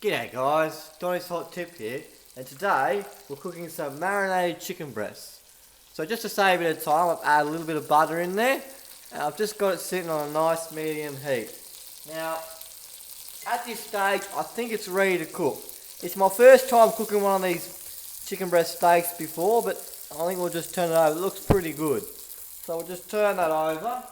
G'day guys, Donny's Hot Tip here, and today we're cooking some marinated chicken breasts. So just to save a bit of time, I've added a little bit of butter in there, and I've just got it sitting on a nice medium heat. Now, at this stage, I think it's ready to cook. It's my first time cooking one of these chicken breast steaks before, but I think we'll just turn it over. It looks pretty good. So we'll just turn that over.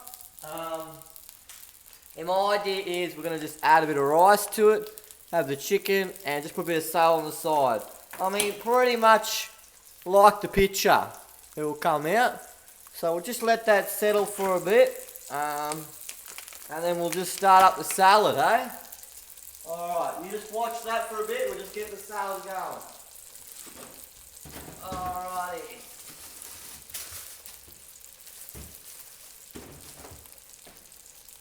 And my idea is we're going to just add a bit of rice to it, have the chicken, and just put a bit of salt on the side. I mean, pretty much like the picture it will come out. So we'll just let that settle for a bit, and then we'll just start up the salad, eh? Alright, you just watch that for a bit, we'll just get the salad going. Alrighty.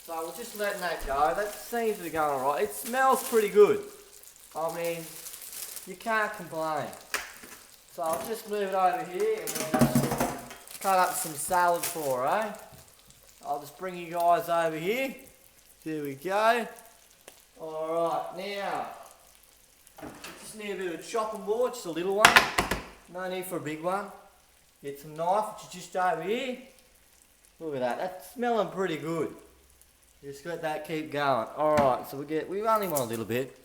So we're just letting that go. That seems to be going alright. It smells pretty good. I mean, you can't complain. So I'll just move it over here and we'll just cut up some salad for her, eh? I'll just bring you guys over here. There we go. Alright, now, just need a bit of a chopping board, just a little one. No need for a big one. Get some knife, which is just over here. Look at that, that's smelling pretty good. Just let that keep going. Alright, so we only want a little bit.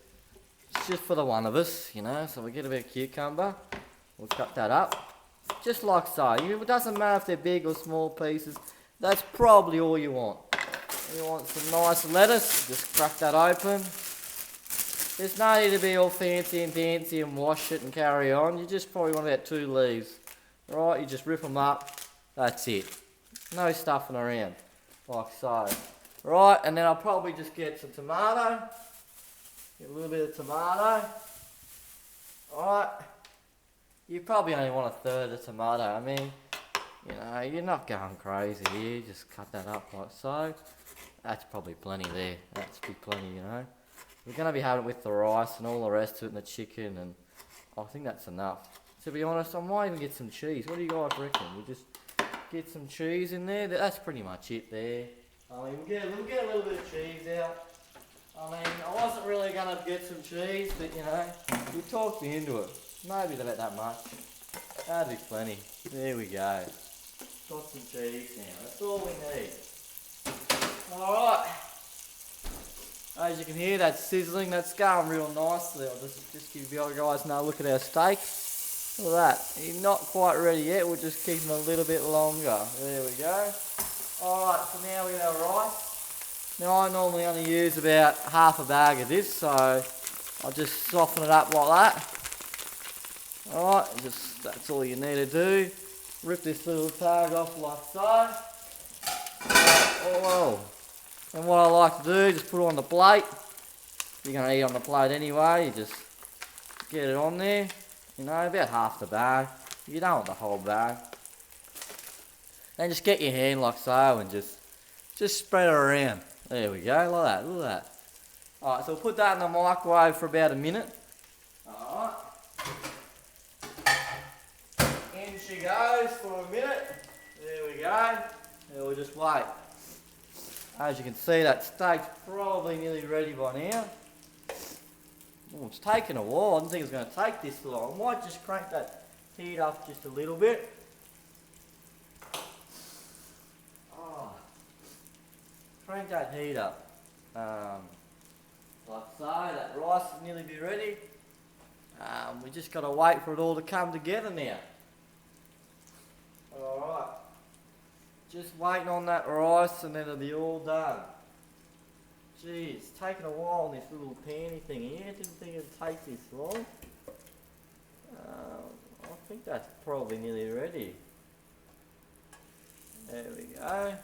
It's just for the one of us, you know, so we get a bit of cucumber. We'll cut that up. Just like so. It doesn't matter if they're big or small pieces. That's probably all you want. You want some nice lettuce, just crack that open. There's no need to be all fancy and dancy and wash it and carry on. You just probably want about 2 leaves. Right, you just rip them up. That's it. No stuffing around. Like so. Right, and then I'll probably just get some tomato. Get a little bit of tomato. Alright. You probably only want 1/3 of tomato. I mean, you know, you're not going crazy here. Just cut that up like so. That's probably plenty there. That's plenty, you know. We're going to be having it with the rice and all the rest of it and the chicken, and I think that's enough. To be honest, I might even get some cheese. What do you guys reckon? We'll just get some cheese in there. That's pretty much it there. I mean, we'll get a little bit of cheese out. I mean, I wasn't really going to get some cheese, but you know, you talked me into it. Maybe about that much. That'd be plenty. There we go. Got some cheese now. That's all we need. Alright. As you can hear, that's sizzling. That's going real nicely. I'll just give you guys another look at our steak. Look at that. He's not quite ready yet. We'll just keep him a little bit longer. There we go. Alright, so now we got our rice. Now I normally only use about half a bag of this, so I'll just soften it up like that. Alright, that's all you need to do. Rip this little tag off like so. Oh, and what I like to do, just put it on the plate. You're going to eat on the plate anyway, you just get it on there. You know, about half the bag. You don't want the whole bag. Then just get your hand like so and just spread it around. There we go, like that, look at that. Alright, so we'll put that in the microwave for about a minute. Alright. In she goes for a minute. There we go. And we'll just wait. As you can see, that steak's probably nearly ready by now. Oh, it's taken a while. I didn't think it was going to take this long. I might just crank that heat up just a little bit. Oh, crank that heat up. Like so, that rice will nearly be ready. We just got to wait for it all to come together now. Alright. Just waiting on that rice and then it'll be all done. Jeez, it's taking a while on this little panny thing here. I didn't think it'd take this long. I think that's probably nearly ready. There we go.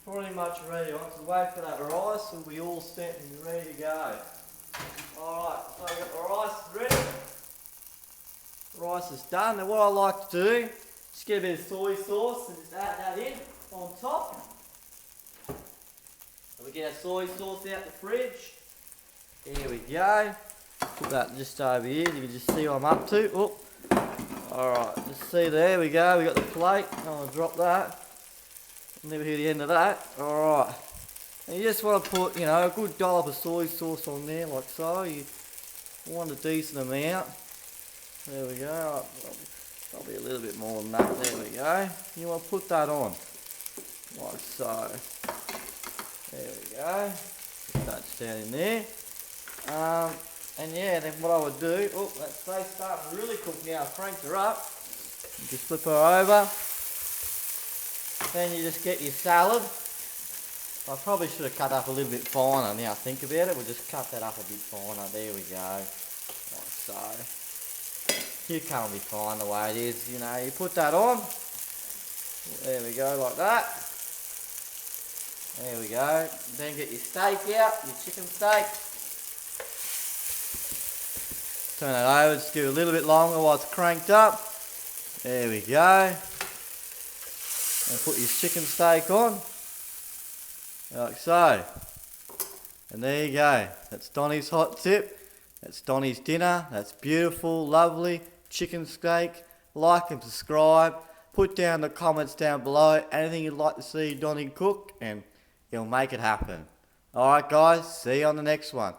Pretty much ready. I'll just wait for that rice. It'll be all set and ready to go. Alright, so I've got the rice ready. The rice is done. Now what I like to do, just get a bit of soy sauce and just add that in on top. So we get our soy sauce out the fridge. There we go. Put that just over here. You can just see what I'm up to. Oh. Alright, just see there we go. We got the plate. I'm going to drop that. Never hear the end of that. Alright. And you just want to put, you know, a good dollop of soy sauce on there like so. You want a decent amount. There we go. Probably a little bit more than that. There we go. You want to put that on, like so. There we go. Put that down in there. And yeah, then what I would do, oh, that steak's starting to really cook now. I've cranked her up. You just flip her over. Then you just get your salad. I probably should have cut up a little bit finer now I think about it. We'll just cut that up a bit finer. There we go. Like so. You can't be fine the way it is, you know. You put that on. There we go, like that. There we go. Then get your steak out, your chicken steak. Turn it over, just give it a little bit longer while it's cranked up. There we go. And put your chicken steak on. Like so. And there you go. That's Donnie's hot tip. That's Donnie's dinner. That's beautiful, lovely chicken steak. Like and subscribe. Put down the comments down below anything you'd like to see Donnie cook and he'll make it happen. Alright guys, see you on the next one.